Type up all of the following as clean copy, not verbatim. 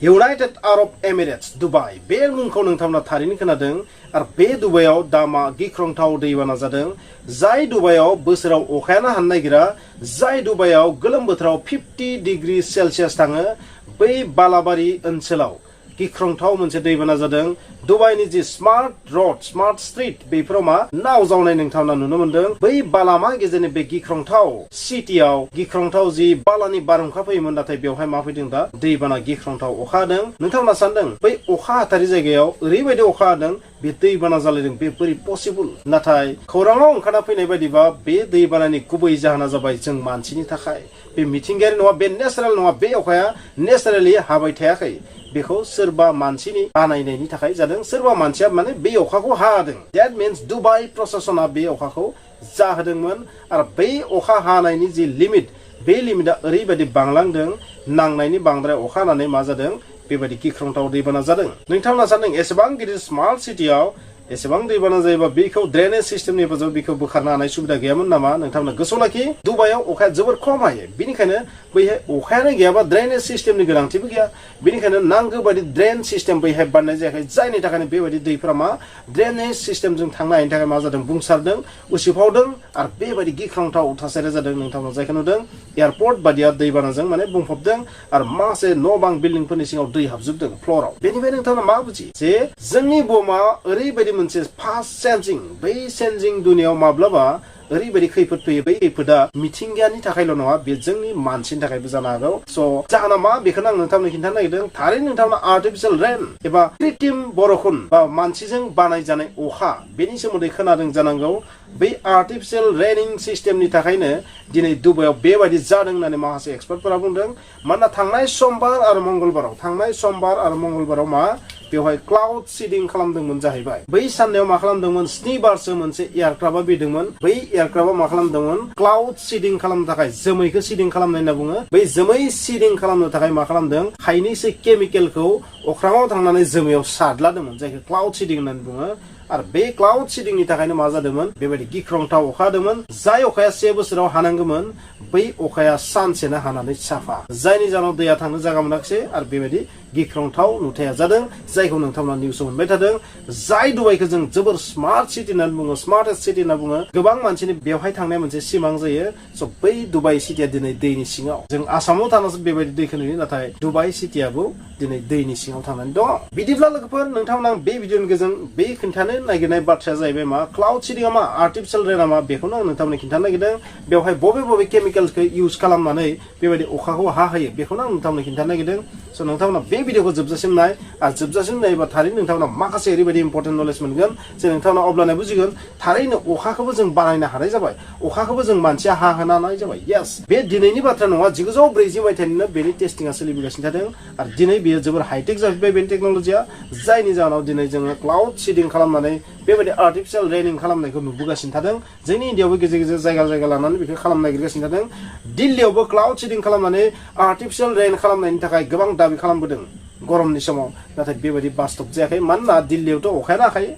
United Arab Emirates Dubai बे मुंखौ नोंथांमोना थारैनो खोनादों आरो बे दुबाइयाव दामा गिख्रंथाव दैबाना जादों जाय दुबाइयाव बोसोराव अखायानो हानो नागिरा जाय दुबाइयाव गोलोम बोथोराव 50 डिग्री सेल्सियास थाङो बै बालाबारि ओनसोलाव गिख्रंथाव मोनसे दैबाना जादों दुबाइनि जि स्मार्ट रोड स्मार्ट स्ट्रीट बेफोराव मा नाव जावनाय नोंथांमोना नुनो मोनदों बै बालामा गेजेरनि बे गिख्रंथाव सिटियाव गिख्रंथाव जि बालानि बारहुंखा फैयोमोन नाथाय बेवहाय मा फैदों दा दैबाना गिख्रंथाव अखा हादों नोंथांमोना सानदों बै अखा हाथारि जायगायाव ओरैबायदि अखा हादों बे दैबाना जालायदों बे बोरै पसिबल नाथाय खौराङाव ओंखारना फैनाय बायदिबा बे दैबानानि गुबै जाहोना जाबाय जों मानसिनि थाखाय बे मिथिंगायारि नङा बे नेचारेल नङा बे अखाया नेचारेलि हाबाय थायाखै बेखौ सोरबा मानसिनि बानायनायनि थाखाय जादों सोरबा मानसिया माने बे अखाखौ हादों दैट मीन्स दुबाइ प्रशासना बे अखाखौ जाहोदोंमोन आरो बै अखा हानायनि जि लिमिट बे लिमिटआ ओरैबायदि बांलांदों नांनायनि बांद्राय अखा हानानै मा जादों बेबायदि गिख्रंथाव दैबाना जादों नोंथांमोना सानदों एसेबां गिदिर स्मार्ट सिटियाव एसेबां दैबाना जायोबा बेखौ ड्रेनेज सिस्टेमनि हेफाजाब बेखौ बोखारनो हानाय सुबिदा गैयामोन नामा नोंथांमोना गोसोआव लाखि दुबाइयाव अखाया जोबोर खम हायो बेनिखायनो बैहाय अखायानो गैयाबा ड्रेनेज सिस्टेमनि गोनांथिबो गैया बेनिखायनो नांगौ बायदि ड्रेन सिस्टेम बैहाय बानायनाय जायाखै जायनि थाखायनो बेबायदि दैफोरा मा ड्रेनेज सिस्टेमजों थांनो हायिनि थाखाय मा जादों बुंसारदों उसिफावदों आरो बेबायदि गिख्रंथाव थासारिया जादों नोंथांमोना जायखौ नुदों एयारपर्ट बादिया दैबानाजों माने बुंफबदों आरो माखासे न' बां बिल्डिंफोरनि सिङाव दै हाबजोबदों फ्ल'राव बेनिफ्राय नोंथांमोना मा बुजि जे जोंनि बुहुमा ओरैबायदि मोनसे फास्ट चेन्जिं बै चेन्जिं दुनियाव माब्लाबा ओरैबायदि खैफोद फैयो बै खैफोदा मिथिंगानि थाखायल' नङा बे जोंनि मानसिनि थाखायबो जानो हागौ स' जाहोना मा बेखौनो आं नोंथांनो खिन्थानो नागिरदों थारैनो नोंथांमोना आर्टिफिशियेल रेन एबा कृत्रिम बरखुन बा मानसिजों बानायजानाय अखा बेनि सोमोन्दै खोनादों जानांगौ बै आर्टिफिशियेल रेनिं सिस्टेमनि थाखायनो दिनै दुबाइयाव बेबायदि जादों होननानै माखासे एक्सपार्टफोरा बुंदों मानोना थांनाय समबार आरो मंगलबाराव मा बेवहाय क्लाउड सीडिं खालामदोंमोन जाहैबाय बै साननायाव मा खालामदोंमोन 7 बारसो मोनसे एयारक्राफ्टआ बिरदोंमोन बै एयारक्राफ्टआ मा खालामदोंमोन क्लाउड सीडिं खालामनो थाखाय जोमैखौ सीडिं खालामनाय होनना बुङो बै जोमै सीडिं खालामनो थाखाय मा खालामदों खायनैसो केमिकेलखौ अख्राङाव थांनानै जोमैयाव सारलादोंमोन जायखौ क्लाउड सीडिं होननानै बुङो आरो बे क्लाउड सीडिंनि थाखायनो मा जादोंमोन बेबायदि गिख्रंथाव अखा हादोंमोन जाय अखाया 1 बोसोराव हानांगौमोन बै अखाया सानसेनो हानानै साफा जायनि जाहोनाव दैया थांनो जायगा मोनाखिसै आरो बेबायदि गिख्रंथाव नुथाया जादों जायखौ नोंथांमोना निउसाव मोनबाय थादों जाय दुबाइखौ जों जोबोर स्मार्ट सिटि होननानै बुङो स्मार्टेस्ट सिटि होनना बुङो गोबां मानसिनि बेवहाय थांनाय मोनसे सिमां जायो स' बै दुबाइ सिटिया दिनै दैनि सिङाव जों आसामाव थानासो बेबायदि दैखौ नुयो नाथाय दुबाइ सिटियाबो दिनै दैनि सिङाव थांनानै दङ बिदिब्ला लोगोफोर नोंथांमोना बे भिडिअनि गेजेरजों बे खोन्थानो नागिरनाय बाथ्राया जाहैबाय मा क्लाउड सीडिंआ मा आर्टिफिशियेल रेनआ मा बेखौनो आं नोंथांमोननो खिन्थानो नागिरदों बेवहाय बबे केमिकेल्सखौ इउज खालामनानै बेबायदि अखाखौ हाहोयो बेखौनो आं नोंथांमोननो खिन्थानो नागिरदों स' नोंथांमोना बे भिडिअखौ जोबजासिम नाय आरो जोबजासिम नायोबा थारैनो नोंथांमोना माखासे ओरैबायदि इम्पर्टेन्ट नलेज मोनगोन जे नोंथांमोना अब्लानो बुजिगोन थारैनो अखाखौबो जों बानायनो हानाय जाबाय अखाखौबो जों मानसिया हाहोनो हानाय जाबाय येस बे दिनैनि बाथ्रा नङा 1940 मायथाइनिनो बेनि टेस्टिंआ सोलिबोगासिनो थादों आरो दिनै बेयो जोबोर हाइटेक जाफैबाय बेनि टेक्न'लजिया जायनि जाहोनाव दिनै जोङो क्लाउड सीडिं खालामनानै बेबायदि आर्टिफिशियेल रेनिं खालामनायखौ नुबोगासिनो थादों जोंनि इन्डियायावबो गेजेर गेजेर जायगा लानानै बेखौ खालामनो नागिरगासिनो थादों दिल्लीयावबो क्लाउड सीडिं खालामनानै आर्टिफिशियेल रेन खालामनायनि थाखाय गोबां दाबि खालामबोदों गरमनि समाव नाथाय बेबायदि बास्तब जायाखै मानोना दिल्लीयावथ' अखायानो हाखायो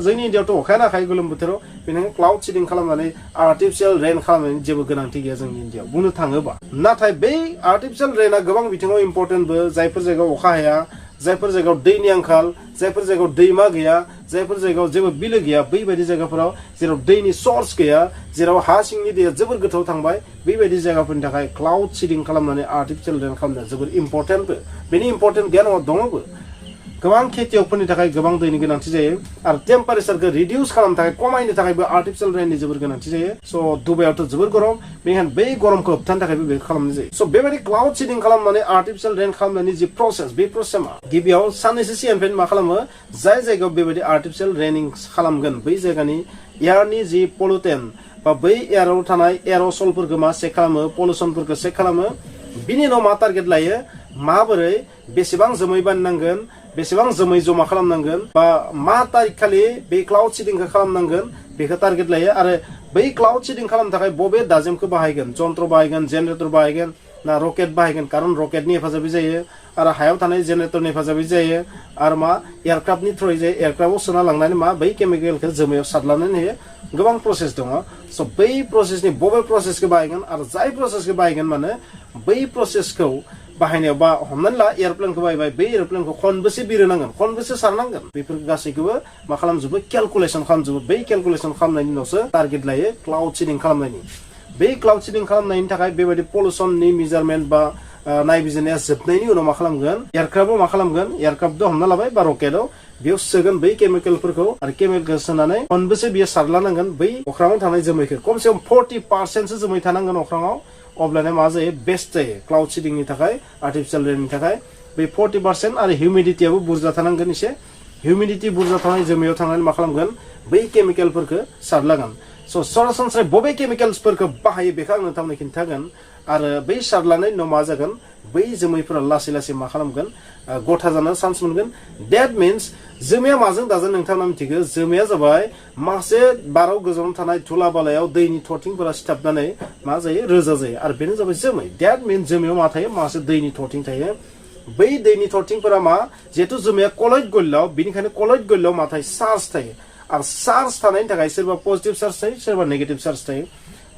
जोंनि इन्डियायावथ' अखायानो हाखायो गोलोम बोथोराव बेनिखायनो क्लाउड सीडिं खालामनानै आर्टिफिशियेल रेन खालामनायनि जेबो गोनांथि गैया जोंनि इन्डियायाव बुंनो थाङोबा नाथाय बै आर्टिफिशियेल रेना गोबां बिथिङाव इम्पर्टेन्टबो जायफोर जायगायाव अखा हाया जायफोर जायगायाव दैनि आंखाल जायफोर जायगायाव दैमा गैया जायफोर जायगायाव जेबो बिलो गैया बैबायदि जायगाफोराव जेराव दैनि सर्स गैया जेराव हा सिंनि दैया जोबोर गोथौ थांबाय बेबायदि जायगाफोरनि थाखाय क्लाउड सीडिं खालामनानै आर्टिफिशियेल रेन खालामनाया जोबोर इम्पर्टेन्टबो बेनि इम्पर्टेन्ट गैया नङा दङबो गोबां खेथियकफोरनि थाखाय गोबां दैनि गोनांथि जायो आरो टेम्पारेचारखौ रिडिउस खालामनो थाखाय खमायनो थाखायबो आर्टिफिशियेल रेननि जोबोर गोनांथि जायो स' दुबाइयावथ' जोबोर गरम बेनिखायनो बै गरमखौ होबथानो थाखायबो बेखौ खालामनाय जायो स' बेबायदि क्लाउड सीडिं खालामनानै आर्टिफिशियेल रेन खालामनायनि जि प्रसेस बे प्रसेसा गिबियाव साननैसो सिगांनिफ्रायनो मा खालामो जाय जायगायाव बेबायदि आर्टिफिशियल रेनिं खालामगोन बै जायगानि एयारनि जि पलुटेन्ट बा बै एयाराव थानाय एर'सलफोरखौ मा चेक खालामो पलुसनफोरखौ चेक खालामो बिनि उनाव मा टारगेट लायो माबोरै बेसेबां जोमै बानायनांगोन बेसेबां जोमै जमा खालामनांगोन बा मा तारिख खालि बे क्लाउड सीडिंखौ खालामनांगोन बेखौ टारगेट लायो आरो बै क्लाउड सीडिं खालामनो थाखाय बबे दाजेमखौ बाहायगोन जन्त्र बाहायगोन जेनेरेटर बाहायगोन ना रकेट बाहायगोन कारण रकेटनि हेफाजाबै जायो आरो हायाव थानाय जेनेरेटरनि हेफाजाबै जायो आरो मा एयारक्राफ्टनि थ्रुयै जायो एयारक्राफ्टआव सोना लांनानै मा बै केमिकेलखौ जोमैयाव सारलानानै होयो गोबां प्रसेस दङ स' बै प्रसेसनि बबे प्रसेसखौ बाहायगोन आरो जाय प्रसेसखौ बाहायगोन माने बै प्रसेसखौ बाहायनायाव बा हमनानै ला एयारप्लेनखौ बाहायबाय बे एयारप्लेनखौ खनबेसे बिरहोनांगोन खनबेसे सारनांगोन बेफोर गासैखौबो मा खालामजोबो केलकुलेसन खालामजोबो बै केलकुलेसन खालामनायनि उनावसो टारगेट लायो क्लाउड सिडिं खालामनायनि बे क्लाउड सिडिं खालामनायनि थाखाय बेबायदि पलिउसननि मेजारमेन्ट बा नायबिजिरनाया जोबनायनि उनाव मा खालामगोन एयारक्राफ्टआव मा खालामगोन एयारक्राफ्टआव हमना लाबाय बा रकेटआव बेयाव सोगोन बै केमिकेलफोरखौ आरो केमिकेल सोनानै खनबेसे बियो सारलानांगोन बै अख्राङाव थानाय जोमैखौ खमसे खम 40% सो जोमै थानांगोन अख्राङाव अब्लाना मा जायो बेस्ट जायो क्लाउड सिडिंनि थाखाय आर्टिफिशियल रेननि थाखाय बै 40% आरो हिउमिडिटियाबो बुरजा थानांगोन एसे हिउमिडिटी बुरजा थानाय जोमैयाव थांनानै मा खालामगोन बै केमिकेलफोरखौ सारलागोन स' सरासनस्रायै बबे केमिकेल्सफोरखौ बाहायो बेखौ आं नोंथांनो खिन्थागोन आरो बै सारलानाय उनाव मा जागोन बै जोमैफोरा लासै लासै मा खालामगोन गथा जानो चान्स मोनगोन डेट मिन्स जोमैया माजों दाजान नोंथाङा मिथिगौ जोमैया जाबाय माखासे बाराव गोजानाव थानाय धुला बालायाव दैनि थरथिंफोरा सिथाबनानै मा जायो रोजा जायो आरो बेनो जाबाय जोमै डेट मिन्स जोमैयाव मा थायो माखासे दैनि थरथिं थायो बै दैनि थरथिंफोरा मा जिहेतु जोमैया कलयड गल्याव बेनिखायनो कलयड गल्याव मा थायो चार्ज थायो आरो चार्ज थानायनि थाखाय सोरबा पजिटिभ चार्ज थायो सोरबा नेगेटिभ चार्ज थायो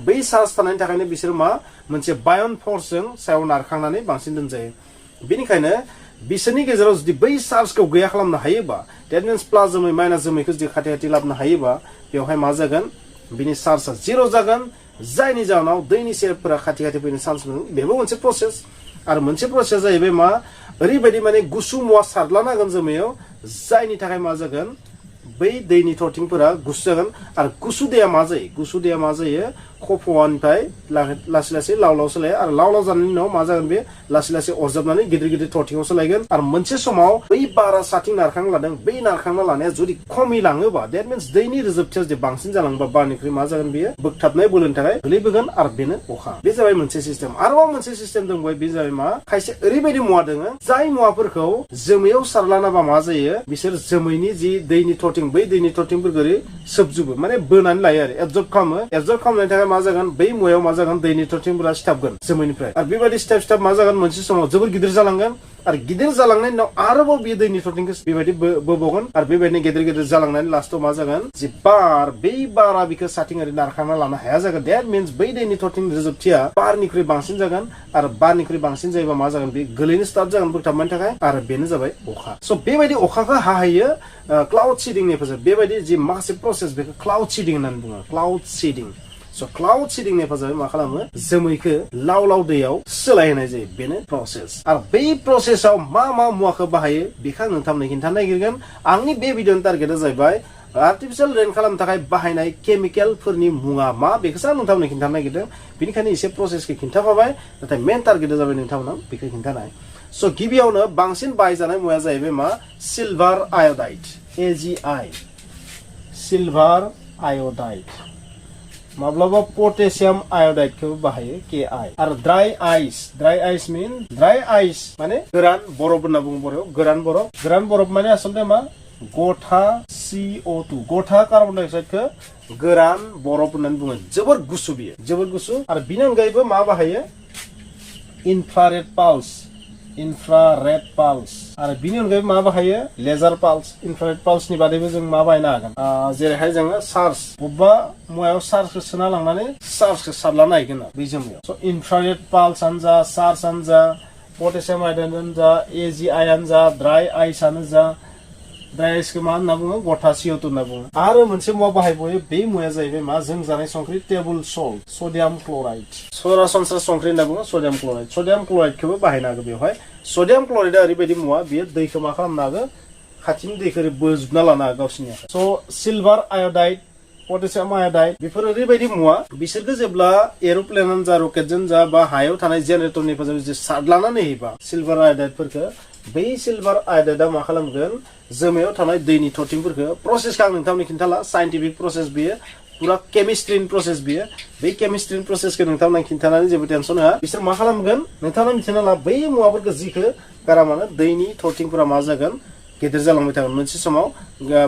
बै चार्ज थानायनि थाखायनो बिसोर मा मोनसे बायन फर्सजों सायाव नारखांनानै बांसिन दोनजायो बेनिखायनो बिसोरनि गेजेराव जुदि बै चार्जखौ गैया खालामनो हायोबा डेट मिन्स प्लास जोमै माइनास जोमैखौ जुदि खाथि खाथि लाबोनो हायोबा बेवहाय मा जागोन बिनि चार्जआ जिर' जागोन जायनि जाहोनाव दैनि सेरफोरा खाथि खाथि फैनो चान्स मोनो बेबो मोनसे प्रसेस आरो मोनसे प्रसेस जाहैबाय मा ओरैबायदि माने गुसु मुवा सारलानांगोन जोमैयाव जायनि थाखाय मा जागोन बै दैनि थरथिंफोरा गुसु जागोन आरो गुसु दैया मा जायो खफ'निफ्राय लासै लासै लाव लाव सोलायो आरो लाव लाव जानायनि उनाव मा जागोन बे लासै लासै अरजाबनानै गिदिर गिदिर थरथिङाव सोलायगोन आरो मोनसे समाव बै बारा साथिं नारखांना लादों बै नारखांना लानाया जुदि खमिलाङोबा डेट मिन्स दैनि रोजोबथिया जुदि बांसिन जालाङोबा बारनिख्रुइ मा जागोन बेयो बोगथाबनाय बोलोनि थाखाय गोलैबोगोन आरो बेनो अखा बे जाबाय मोनसे सिस्टेम आरोबाव मोनसे सिस्टेम दंबाय बे जाबाय मा खायसे ओरैबायदि मुवा दङ जाय मुवाफोरखौ जोमैयाव सारलानाबा मा जायो बिसोर जोमैनि जि दैनि थरथिं बै दैनि थरथिंफोरखौ ओरै सोबजोबो माने बोनानै लायो आरो एबजर्ब खालामनायनि थाखाय मा जागोन बै मुवायाव मा जागोन दैनि थरथिंफोरा सिथाबगोन जोमैनिफ्राय आरो बेबायदि सिथाब मा जागोन मोनसे समाव जोबोर गिदिर जालांगोन आरो गिदिर जालांनायनि उनाव आरोबाव बे दैनि थरथिंखौ बेबायदि बोबावगोन आरो बेबायदिनो गिदिर गिदिर जालांनायनि लास्टआव मा जागोन जे बै बारा बेखौ साथिं ओरै नारखांना लानो हाया जागोन डेट मिन्स बै दैनि थरथिं रोजोबथिया बारनिख्रुइ बांसिन जागोन आरो बारनिख्रुइ बांसिन जायोबा मा जागोन बे गोलैनो स्टार्ट जागोन बोगथाबनायनि थाखाय आरो बेनो जाबाय अखा स' बेबायदि अखाखौ हाहैयो क्लाउड सिडिंनि हेफाजाब बेबायदि जि माखासे प्रसेस बेखौ क्लाउड सिडिं होननानै बुङो क्लाउड सिडिं स' क्लाउड सिडिंनि हेफाजाबै मा खालामो जोमैखौ लाव लाव दैयाव सोलायहोनाय जायो बेनो प्रसेस आरो बै प्रसेसआव मा मुवाखौ बाहायो बेखौ आं नोंथांनो खिन्थानो नागिरगोन आंनि बे भिडिअनि टारगेटआ जाहैबाय आर्टिफिशियल रेन खालामनो थाखाय बाहायनाय केमिकेलफोरनि मुङा मा बेखौसो आं नोंथांनो खिन्थानो नागिरदों बेनिखायनो एसे प्रसेसखौ खिन्थाखाबाय नाथाय मेन टारगेटआ जाबाय नोंथांमोनाव बेखौ खिन्थानाय स' गिबियावनो बांसिन बाहायजानाय मुवाया जाहैबाय मा सिलभार आय'डाइड AgI सिलभार आय'डाइड माब्लाबा पटेसियाम आय'डाइडखौ बाहायो Ki आरो ड्राई आइस माने गोरान बरफ होनना बुङो बर'आव गोरान बरफ माने आसलते मा गथा CO2 गथा कार्बन डाइ अक्साइडखौ गोरान बरफ होननानै बुङो जोबोर गुसु आरो बिनि अनगायैबो मा बाहायो इनफ्रारेड पाल्स आरो बिनि अनगायैबो मा बाहायो लेजार पाल्स इनफ्रारेड पाल्सनि बादैबो जों मा बाहायनो हागोन जेरैहाय जोङो चार्ज बबेबा मुवायाव चार्जखौ सोना लांनानै चार्जखौ सारलानो हागोन बै जोमैयाव स' इनफ्रारेड पाल्सआनो जा चार्जआनो जा पटेसियाम आय'डाइडआनो जा AgI आनो जा ड्राई आइसआनो जा ड्राई आइसखौ मा होनना बुङो गथा CO2 होनना बुङो आरो मोनसे मुवा बाहायबावो बे मुवाया जाहैबाय मा जों जानाय संख्रि टेबोल सल्ट सडियाम क्लराइड सरासनस्रा संख्रि होनना बुङो सडियाम क्लराइडखौबो बाहायनो हागौ बेवहाय सडियाम क्लराइडआ ओरैबायदि मुवा बेयो दैखौ मा खालामनो हागौ खाथिनि दैखौ बोजोबना लानो हागौ गावसिनि स' सिलभार आय'डाइड पटेसियाम आय'डाइड बेफोर ओरैबायदि मुवा बिसोरखौ जेब्ला एर'प्लेनानो जा रकेटजों जा बा हायाव थानाय जेनेरेटरनि हेफाजाबै जे सारलानानै होयोबा सिलभार आय'डाइडफोरखौ बै सिलभार आय'डाइडआ मा खालामगोन जोमैयाव थानाय दैनि थरथिंफोरखौ प्रसेसखौ आं नोंथांनो खिन्थाला साइन्टिफिक प्रसेस बेयो पुरा केमिस्ट्रिनि प्रसेस बेयो बै केमिस्ट्रिनि प्रसेसखौ नोंथांनो खिन्थानानै जेबो टेनसन होआ बिसोर मा खालामगोन नोंथांनो मिथिना ला बै मुवाफोरखौ जिखौ गारामानो दैनि थरथिंफोरा मा जागोन गेदेर जालांबाय थागोन मोनसे समाव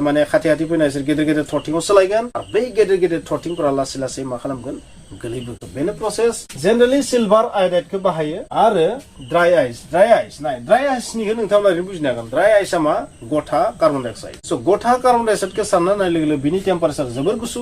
माने खाथि फैनाय बिसोर गेदेर थरथिङाव सोलायगोन आरो बै गेदेर थरथिंफोरा लासै लासै मा खालामगोन गोलैबोगोन बेनो प्रसेस जेनेरेलि सिलभार आय'डाइडखौ बाहायो आरो ड्राई आइसनिखौ नोंथांमोना ओरैनो बुजिनो हागोन ड्राई आइसआ मा गथा कार्बन डाइ अक्साइड स' गथा कार्बन डाइ अक्साइडखौ सानना नाय लोगो बिनि टेम्पारेचार जोबोर गुसु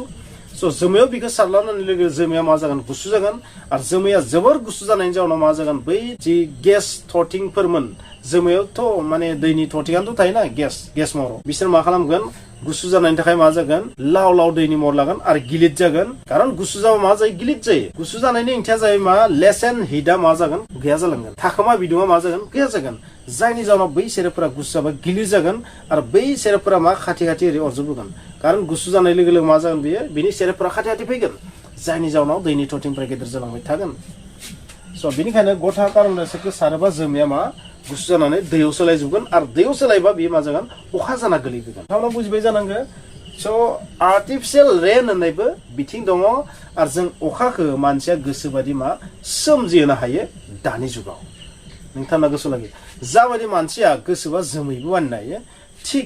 स' जोमैयाव बिखौ सारलानानै लोगो जोमैया मा जागोन गुसु जागोन आरो जोमैया जोबोर गुसु जानायनि जाउनाव मा जागोन बै जि गेस थरथिंफोरमोन जोमैयावथ' माने दैनि थरथिंआनोथ' थायोना गेस महराव बिसोर मा खालामगोन गुसु जानायनि थाखाय मा जागोन लाव लाव दैनि महर लागोन आरो गिलिद जागोन खारन गुसु जाबा मा जायो गिलिद जायो गुसु जानायनि ओंथिया जायो मा लेसेन हिटआ मा जागोन गैया जालांगोन थाखोमा बिदुङा मा जागोन गैया जागोन जायनि जाउनाव बै सेरेबफोरा गुसु जाबा गिलिद जागोन आरो बै सेरेबफोरा मा खाथि खाथि ओरै अरजोबोगोन खारन गुसु जानाय लोगो लोगो मा जागोन बेयो बिनि सेरेबफोरा खाथि खाथि फैगोन जायनि जाउनाव दैनि थरथिंफोरा गेदेर जालांबाय थागोन स' बेनिखायनो गथा कार्बन डाइ अक्साइडखौ सारोबा जोमैया मा गुसु जानानै दैयाव सोलायजोबगोन आरो दैयाव सोलायबा बेयो मा जागोन अखा जाना गोलैगोन नोंथांमोना बुजिबाय जानांगौ स' आर्टिफिशियेल रेन होननायबो बिथिं दङ आरो जों अखाखौ मानसिया गोसोबादि मा सोमजिहोनो हायो दानि जुगाव नोंथांना गोसो लागि जाबायदि मानसिया गोसोबा जोमैबो बानायनो हायो थिग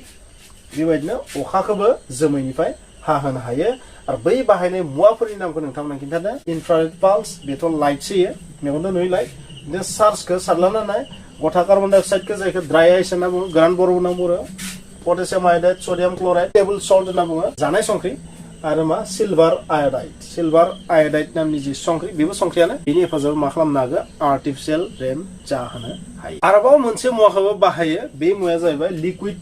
बेबायदिनो अखाखौबो जोमैनिफ्राय हाहोनो हायो आरो बै बाहायनाय मुवाफोरनि नामखौ नोंथांमोना खिन्थानो इनफ्रारेड पाल्स बेथ' लाइट होयो मेगनजों नुयो लाइट बिदिनो चार्जखौ सारलानानै गथा कार्बन डाइ अक्साइडखौ जायखौ ड्राइ आइस होनना बुङो गोरान बर' होनना बुङो पटेसियाम आयडाइड सडियाम क्लराइड टेबल सल्ट होनना बुङो जानाय संख्रि आरो मा सिलभार आयडाइड नामनि जि संख्रि बेबो संख्रियानो बेनि हेफाजाबाव मा खालामनो हागोन आर्टिफिशियेल रेन जाहोनो हायो आरोबाव मोनसे मुवाखौबो बाहायो बे मुवाया जाहैबाय लिकुइड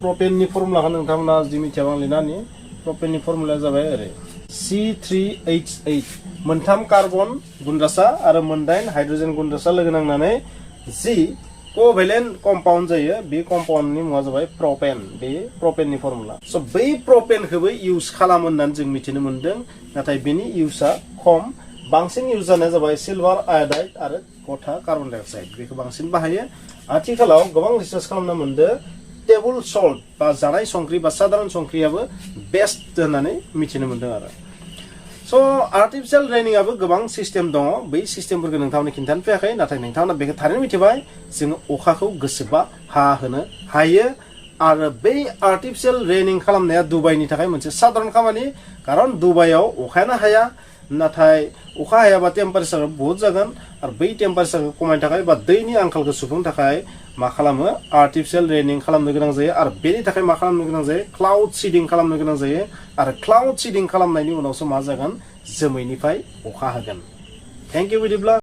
प्रपेननि फर्मुलाखौ नोंथांमोना जुदि मिथियाबा आं लिरनानै प्रपेननि फर्मुलाया जाबाय ओरै C3H8 मोनथाम कार्बन गुन्द्रासा आरो मोनदाइन हाइड्रोजेन गुन्द्रासा लोगो नांनानै जि कोवेलेन्ट कम्पाउन्ड जायो बे कम्पाउन्डनि मुङा जाबाय प्रपेन बे प्रपेननि फर्मुला स' बै प्रपेनखौबो इउज खालामो होननानै जों मिथिनो मोन्दों नाथाय बेनि इउजआ खम बांसिन इउज जानाया जाबाय सिलभार आयडाइड आरो गथा कार्बन डाइ अक्साइड बेखौ बांसिन बाहायो आथिखालाव गोबां रिसार्च खालामनो मोन्दों टेबल सल्ट बा जानाय संख्रि बा साधारन संख्रियाबो बेस्ट होननानै मिथिनो मोन्दों आरो स' आर्टिफिशियेल रेनिंआबो गोबां सिस्टेम दङ बै सिस्टेमफोरखौ नोंथांमोननो खिन्थानो फैयाखै नाथाय नोंथांमोना बेखौ थारैनो मिथिबाय जोङो अखाखौ गोसोबा हाहोनो हायो आरो बै आर्टिफिशियेल रेनिं खालामनाया दुबाइनि थाखाय मोनसे साधारन खामानि खारन दुबाइयाव अखायानो हाया नाथाय अखा हायाबा टेम्पारेचार बहुत जागोन आरो बै टेम्पारेचारखौ खमायनो थाखाय बा दैनि आंखालखौ सुफुंनो थाखाय मा खालामो आर्टिफिशियेल रेनिं खालामनो गोनां जायो आरो बेनि थाखाय मा खालामनो गोनां जायो क्लाउड सीडिं खालामनो गोनां जायो आरो क्लाउड सीडिं खालामनायनि उनावसो मा जागोन जोमैनिफ्राय अखा हागोन थेंक इउ बिदिब्ला